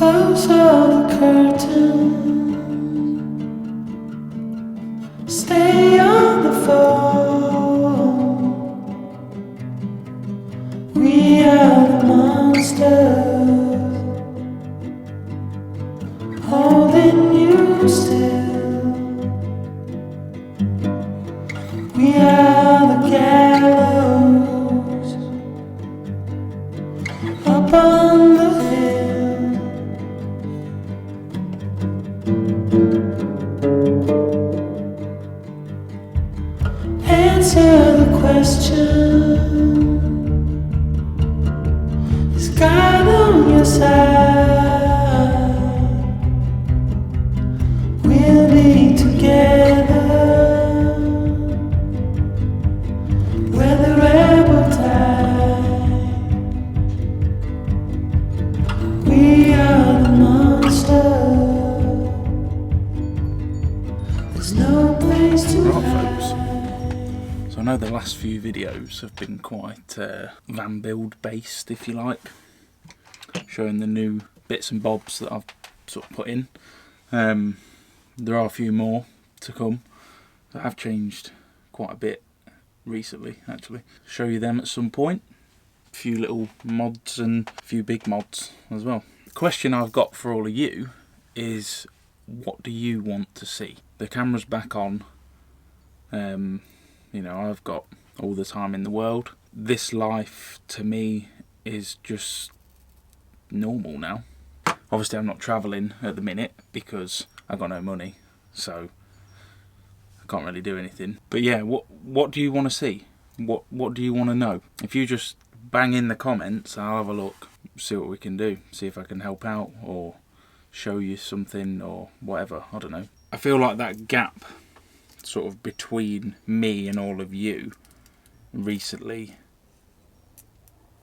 Close all the curtains. Stay on the phone. We are the monsters, holding you still. We are the gallows up on the hill. Answer the question. Is God on your side? We'll be together. We're the rebel tide. We are the monster. There's no place to hide. So I know the last few videos have been quite van build based, if you like, showing the new bits and bobs that I've sort of put in. There are a few more to come that have changed quite a bit recently, actually. Show you them at some point. A few little mods and a few big mods as well. The question I've got for all of you is, what do you want to see? The camera's back on. You know, I've got all the time in the world. This life to me is just normal now. Obviously I'm not travelling at the minute because I've got no money, so I can't really do anything. But yeah, what do you want to see? What do you want to know? If you just bang in the comments, I'll have a look, see what we can do, see if I can help out or show you something or whatever, I don't know. I feel like that gap sort of between me and all of you recently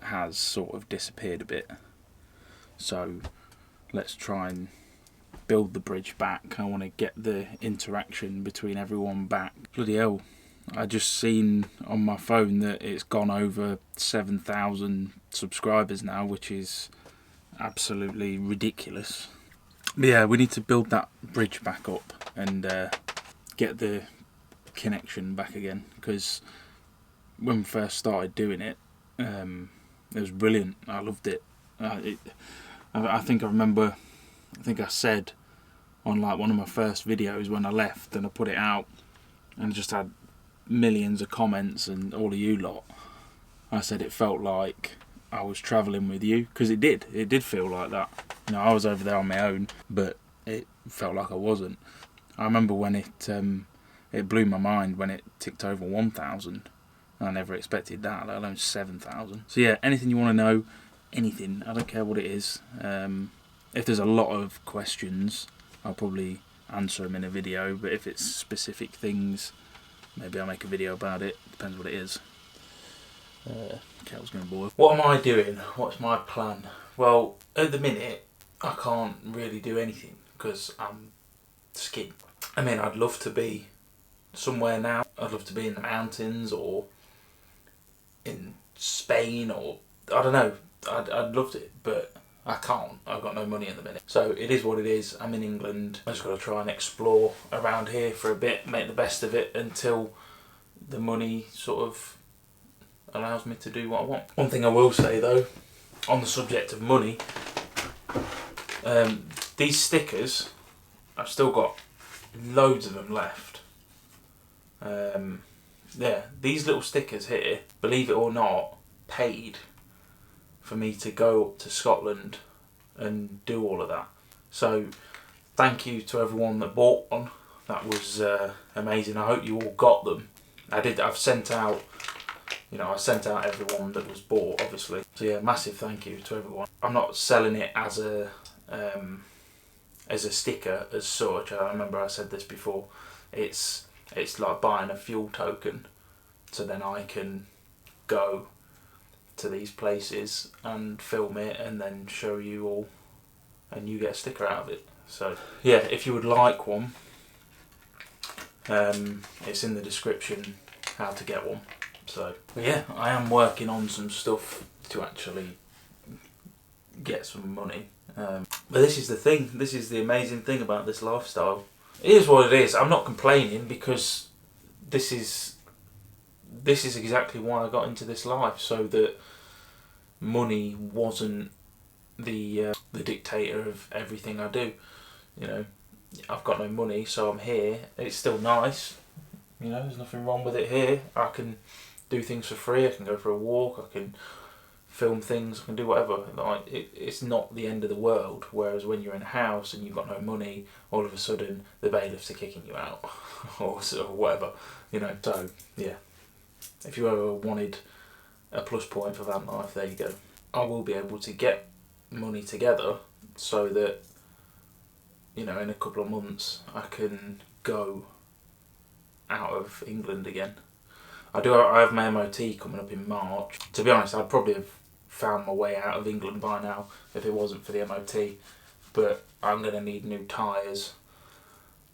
has sort of disappeared a bit. So let's try and build the bridge back. I want to get the interaction between everyone back. Bloody hell, I just seen on my phone that it's gone over 7,000 subscribers now, which is absolutely ridiculous. But yeah, we need to build that bridge back up and get the connection back again, because when we first started doing it, it was brilliant. I loved it. I think I said on like one of my first videos when I left and I put it out and just had millions of comments and all of you lot, I said it felt like I was travelling with you, because it did feel like that. You know, I was over there on my own, but it felt like I wasn't. I remember when it blew my mind when it ticked over 1,000. I never expected that, let alone 7,000. So yeah, anything you want to know, anything, I don't care what it is. If there's a lot of questions, I'll probably answer them in a video, but if it's specific things, maybe I'll make a video about it, depends what it is. Kettle's going to boil. What am I doing? What's my plan? Well, at the minute, I can't really do anything because I'm skint. I mean, I'd love to be somewhere now. I'd love to be in the mountains or in Spain, or I don't know. I'd love it, but I can't. I've got no money at the minute. So it is what it is. I'm in England. I just got to try and explore around here for a bit, make the best of it until the money sort of allows me to do what I want. One thing I will say though, on the subject of money, these stickers, I've still got loads of them left. Yeah, these little stickers here, believe it or not, paid for me to go up to Scotland and do all of that. So thank you to everyone that bought one. That was amazing. I hope you all got them. I've sent out, I sent out everyone that was bought, obviously. So yeah, massive thank you to everyone. I'm not selling it as a sticker as such. I remember I said this before. It's like buying a fuel token, so then I can go to these places and film it and then show you all, and you get a sticker out of it. So yeah, if you would like one, it's in the description how to get one. So but yeah, I am working on some stuff to actually get some money. But this is the thing. This is the amazing thing about this lifestyle. It is what it is. I'm not complaining because this is exactly why I got into this life, so that money wasn't the dictator of everything I do. You know, I've got no money, so I'm here. It's still nice. You know, there's nothing wrong with it here. I can do things for free. I can go for a walk. I can film things. I can do whatever. Like it's not the end of the world. Whereas when you're in a house and you've got no money, all of a sudden the bailiffs are kicking you out, or whatever. You know. So yeah, if you ever wanted a plus point for van life, there you go. I will be able to get money together so that, you know, in a couple of months I can go out of England again. I have my MOT coming up in March. To be honest, I'd probably have found my way out of England by now if it wasn't for the MOT, but I'm going to need new tyres,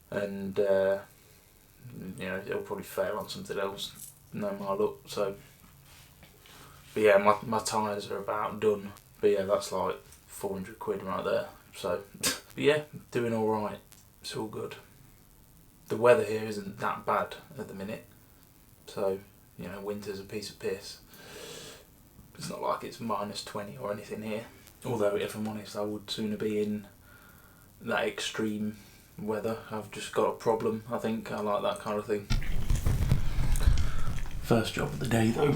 and you know, it'll probably fail on something else, no my luck. So, but yeah, my tyres are about done. But yeah, that's like 400 quid right there. So, but yeah, doing all right. It's all good. The weather here isn't that bad at the minute. So, you know, winter's a piece of piss. It's not like it's -20 or anything here. Although, if I'm honest, I would sooner be in that extreme weather. I've just got a problem, I think. I like that kind of thing. First job of the day, though,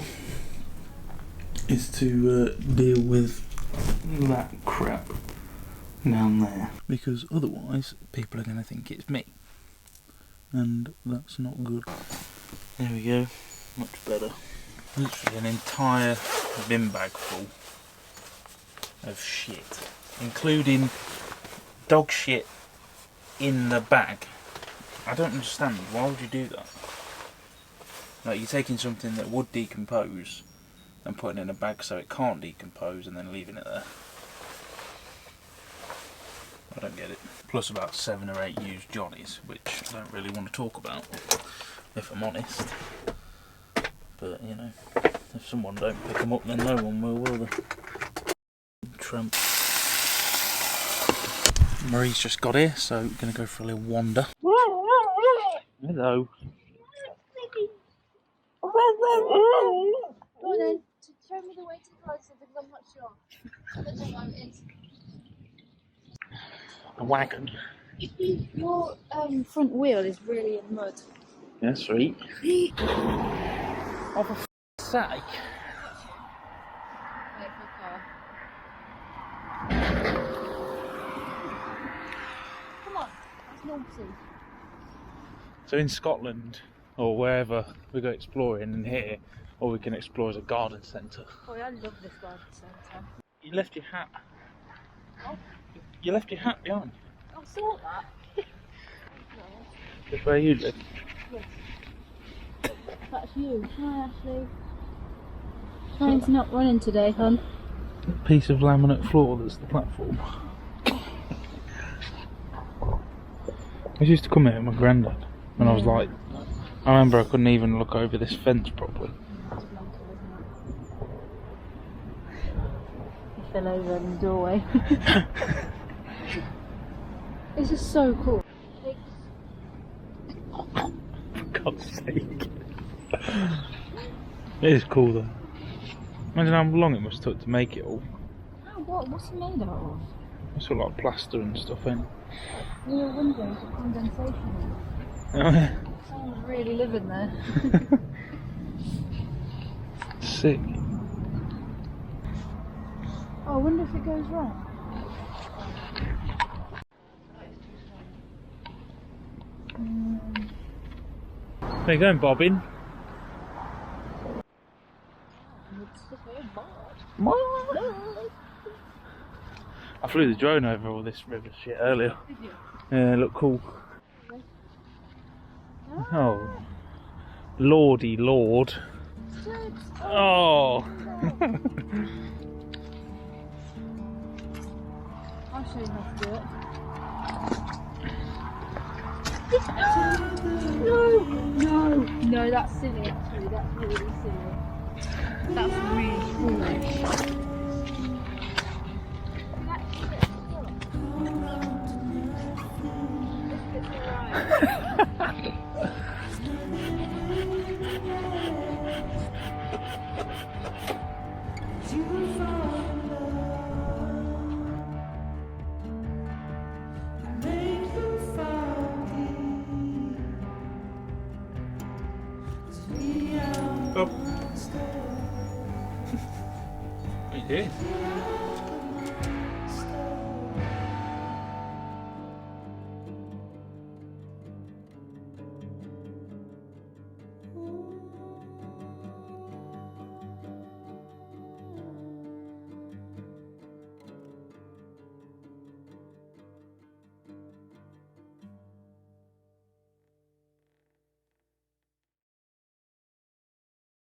is to deal with that crap down there. Because otherwise, people are going to think it's me. And that's not good. There we go, much better. Literally an entire bin bag full of shit, including dog shit in the bag. I don't understand, why would you do that? Like, you're taking something that would decompose and putting it in a bag so it can't decompose and then leaving it there. I don't get it. Plus about 7 or 8 used Johnnies, which I don't really want to talk about, if I'm honest. But, you know, if someone don't pick them up, then no one will they? Tramp. Marie's just got here, so we're going to go for a little wander. Hello. Go on then, show me the way to closer because I'm not sure. I don't know what it is. A wagon. Your front wheel is really in mud. Yeah, sweet. Oh, for f***'s sake. Wait for a car. Come on, that's naughty. So in Scotland, or wherever we go exploring, and here, all we can explore is a garden centre. Oh, I love this garden centre. You left your hat. Oh. You left your hat behind. I saw that. That's where you live. Yes. That's you. Hi, Ashley. Train's not running today, hon. Piece of laminate floor that's the platform. I used to come here with my granddad when I was like, I remember I couldn't even look over this fence properly. It's mental, isn't it? He fell over in the doorway. This is so cool. For God's sake. It is cool though. Imagine how long it must have took to make it all. Oh, what? What's it made out of? It's all like plaster and stuff, ain't it? Your windows are condensation. Oh yeah. Someone's really living there. Sick. Oh, I wonder if it goes wrong. Where you going, Bobbin? I flew the drone over all this river shit earlier. Did you? Yeah, it looked cool. Oh, lordy lord. Oh. I'll show you how to do it. No, that's silly actually, that's really silly. That's really foolish. Oh. What are you doing?